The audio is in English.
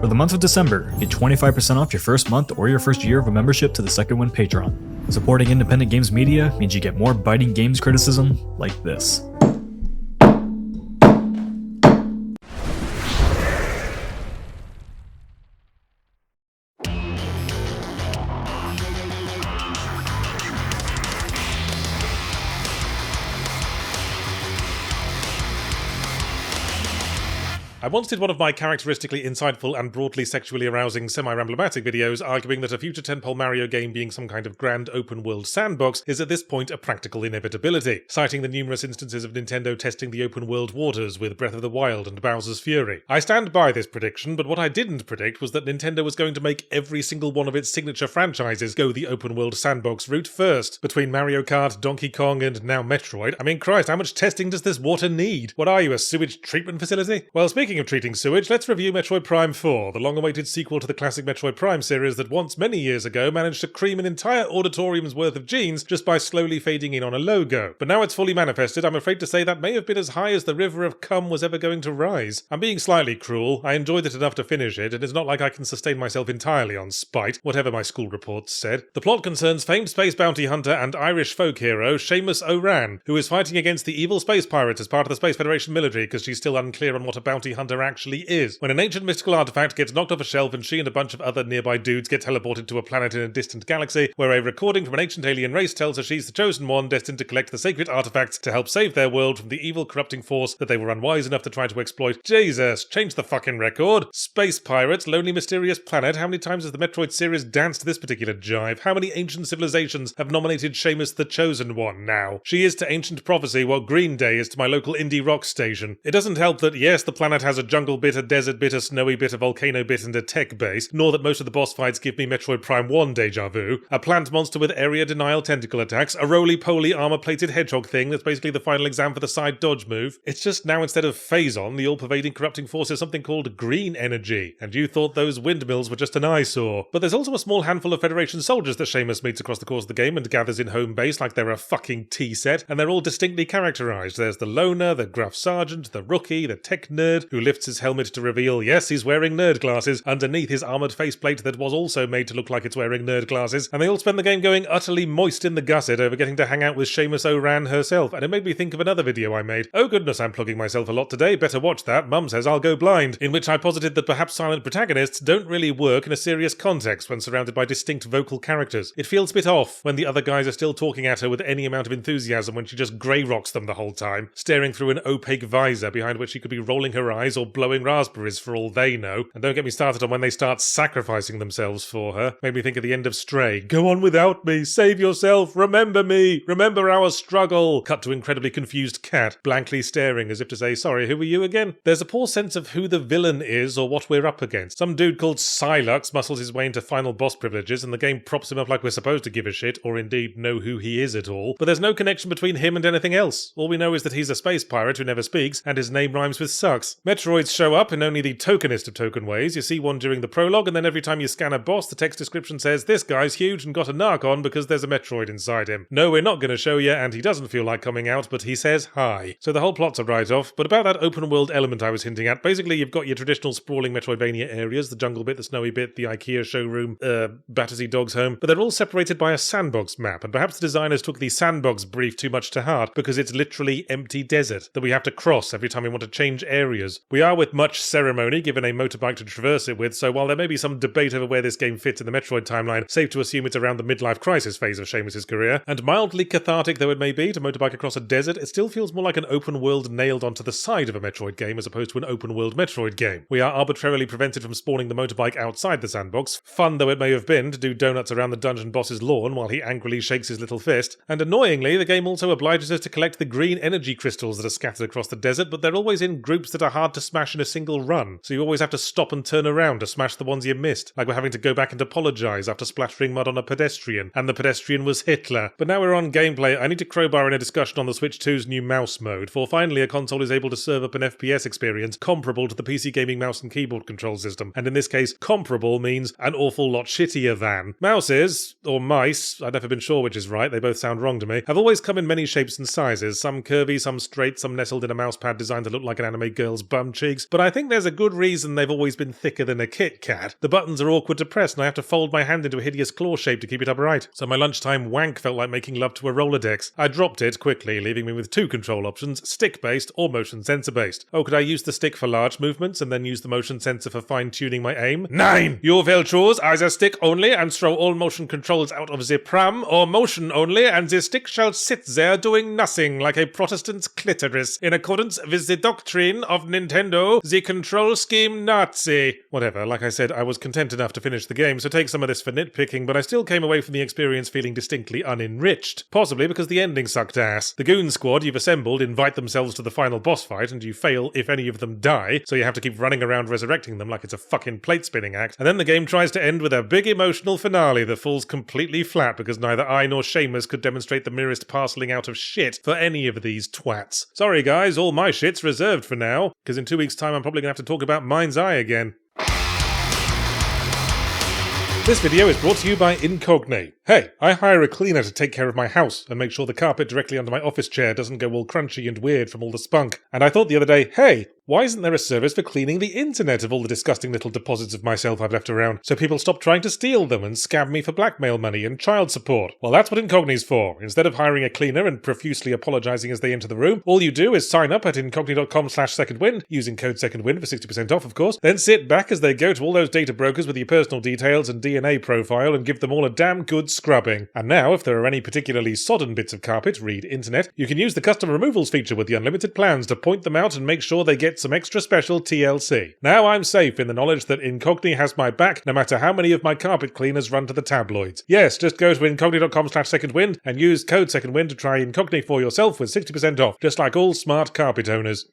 For the month of December, get 25% off your first month or your first year of a membership to the Second Wind Patreon. Supporting independent games media means you get more biting games criticism like this. I once did one of my characteristically insightful and broadly sexually arousing semi-ramblomatic videos arguing that a future tentpole Mario game being some kind of grand open-world sandbox is at this point a practical inevitability, citing the numerous instances of Nintendo testing the open-world waters with Breath of the Wild and Bowser's Fury. I stand by this prediction, but what I didn't predict was that Nintendo was going to make every single one of its signature franchises go the open-world sandbox route first. Between Mario Kart, Donkey Kong, and now Metroid, I mean, Christ, how much testing does this water need? What are you, a sewage treatment facility? Well, speaking of treating sewage, let's review Metroid Prime 4, the long-awaited sequel to the classic Metroid Prime series that once many years ago managed to cream an entire auditorium's worth of genes just by slowly fading in on a logo. But now it's fully manifested, I'm afraid to say that may have been as high as the river of cum was ever going to rise. I'm being slightly cruel, I enjoyed it enough to finish it, and it's not like I can sustain myself entirely on spite, whatever my school reports said. The plot concerns famed space bounty hunter and Irish folk hero Seamus O'Ran, who is fighting against the evil space pirates as part of the Space Federation military because she's still unclear on what a bounty hunter actually is. When an ancient mystical artifact gets knocked off a shelf and she and a bunch of other nearby dudes get teleported to a planet in a distant galaxy where a recording from an ancient alien race tells her she's the chosen one destined to collect the sacred artifacts to help save their world from the evil corrupting force that they were unwise enough to try to exploit. Jesus, change the fucking record. Space pirates, lonely mysterious planet, how many times has the Metroid series danced this particular jive? How many ancient civilizations have nominated Seamus the chosen one now? She is to ancient prophecy what Green Day is to my local indie rock station. It doesn't help that yes, the planet has a jungle bit, a desert bit, a snowy bit, a volcano bit, and a tech base, nor that most of the boss fights give me Metroid Prime 1 deja vu, a plant monster with area denial tentacle attacks, a roly-poly armor-plated hedgehog thing that's basically the final exam for the side dodge move. It's just now instead of Phazon, the all-pervading corrupting force is something called green energy, and you thought those windmills were just an eyesore. But there's also a small handful of Federation soldiers that Seamus meets across the course of the game and gathers in home base like they're a fucking tea set, and they're all distinctly characterized. There's the loner, the gruff sergeant, the rookie, the tech nerd, who lifts his helmet to reveal, yes, he's wearing nerd glasses underneath his armoured faceplate that was also made to look like it's wearing nerd glasses, and they all spend the game going utterly moist in the gusset over getting to hang out with Seamus O'Ran herself, and it made me think of another video I made. Oh goodness, I'm plugging myself a lot today, better watch that, Mum says I'll go blind, in which I posited that perhaps silent protagonists don't really work in a serious context when surrounded by distinct vocal characters. It feels a bit off when the other guys are still talking at her with any amount of enthusiasm when she just grey rocks them the whole time, staring through an opaque visor behind which she could be rolling her eyes or blowing raspberries for all they know. And don't get me started on when they start sacrificing themselves for her. Made me think of the end of Stray. Go on without me, save yourself, remember me, remember our struggle. Cut to incredibly confused cat, blankly staring as if to say, sorry, who were you again? There's a poor sense of who the villain is or what we're up against. Some dude called Psylux muscles his way into final boss privileges and the game props him up like we're supposed to give a shit, or indeed know who he is at all. But there's no connection between him and anything else. All we know is that he's a space pirate who never speaks, and his name rhymes with sucks. Metroids show up in only the tokenist of token ways. You see one during the prologue, and then every time you scan a boss, the text description says, this guy's huge and got a narc on because there's a Metroid inside him. No, we're not going to show you, and he doesn't feel like coming out, but he says hi. So the whole plot's a write-off, but about that open world element I was hinting at, basically you've got your traditional sprawling Metroidvania areas, the jungle bit, the snowy bit, the IKEA showroom, Battersea Dog's home, but they're all separated by a sandbox map, and perhaps the designers took the sandbox brief too much to heart, because it's literally empty desert that we have to cross every time we want to change areas. We are with much ceremony given a motorbike to traverse it with, so while there may be some debate over where this game fits in the Metroid timeline, safe to assume it's around the midlife crisis phase of Seamus' career, and mildly cathartic though it may be to motorbike across a desert, it still feels more like an open world nailed onto the side of a Metroid game as opposed to an open world Metroid game. We are arbitrarily prevented from spawning the motorbike outside the sandbox, fun though it may have been to do donuts around the dungeon boss's lawn while he angrily shakes his little fist, and annoyingly the game also obliges us to collect the green energy crystals that are scattered across the desert, but they're always in groups that are hard to smash in a single run, so you always have to stop and turn around to smash the ones you missed, like we're having to go back and apologise after splattering mud on a pedestrian, and the pedestrian was Hitler. But now we're on gameplay, I need to crowbar in a discussion on the Switch 2's new mouse mode, for finally a console is able to serve up an FPS experience comparable to the PC gaming mouse and keyboard control system, and in this case, comparable means an awful lot shittier than. Mouses, or mice, I've never been sure which is right, they both sound wrong to me, have always come in many shapes and sizes, some curvy, some straight, some nestled in a mousepad designed to look like an anime girl's bum bum cheeks, but I think there's a good reason they've always been thicker than a Kit Kat. The buttons are awkward to press and I have to fold my hand into a hideous claw shape to keep it upright. So my lunchtime wank felt like making love to a Rolodex. I dropped it quickly, leaving me with two control options, stick-based or motion sensor-based. Oh, could I use the stick for large movements and then use the motion sensor for fine-tuning my aim? 9! You will choose either stick only and throw all motion controls out of the pram, or motion only and the stick shall sit there doing nothing like a Protestant's clitoris, in accordance with the doctrine of Nintendo, the control scheme Nazi. Whatever, like I said, I was content enough to finish the game, so take some of this for nitpicking, but I still came away from the experience feeling distinctly unenriched. Possibly because the ending sucked ass. The goon squad you've assembled invite themselves to the final boss fight, and you fail if any of them die, so you have to keep running around resurrecting them like it's a fucking plate-spinning act, and then the game tries to end with a big emotional finale that falls completely flat because neither I nor Seamus could demonstrate the merest parceling out of shit for any of these twats. Sorry guys, all my shit's reserved for now, because in 2 weeks' time I'm probably going to have to talk about Mind's Eye again. This video is brought to you by Incognate. Hey, I hire a cleaner to take care of my house and make sure the carpet directly under my office chair doesn't go all crunchy and weird from all the spunk. And I thought the other day, hey, why isn't there a service for cleaning the internet of all the disgusting little deposits of myself I've left around, so people stop trying to steal them and scam me for blackmail money and child support? Well, that's what Incogni's for. Instead of hiring a cleaner and profusely apologising as they enter the room, all you do is sign up at incogni.com/secondwind, using code secondwind for 60% off, of course, then sit back as they go to all those data brokers with your personal details and DNA profile and give them all a damn good scrubbing. And now, if there are any particularly sodden bits of carpet, read internet, you can use the custom removals feature with the unlimited plans to point them out and make sure they get some extra special TLC. Now I'm safe in the knowledge that Incogni has my back no matter how many of my carpet cleaners run to the tabloids. Yes, just go to incogni.com/secondwind and use code secondwind to try Incogni for yourself with 60% off, just like all smart carpet owners.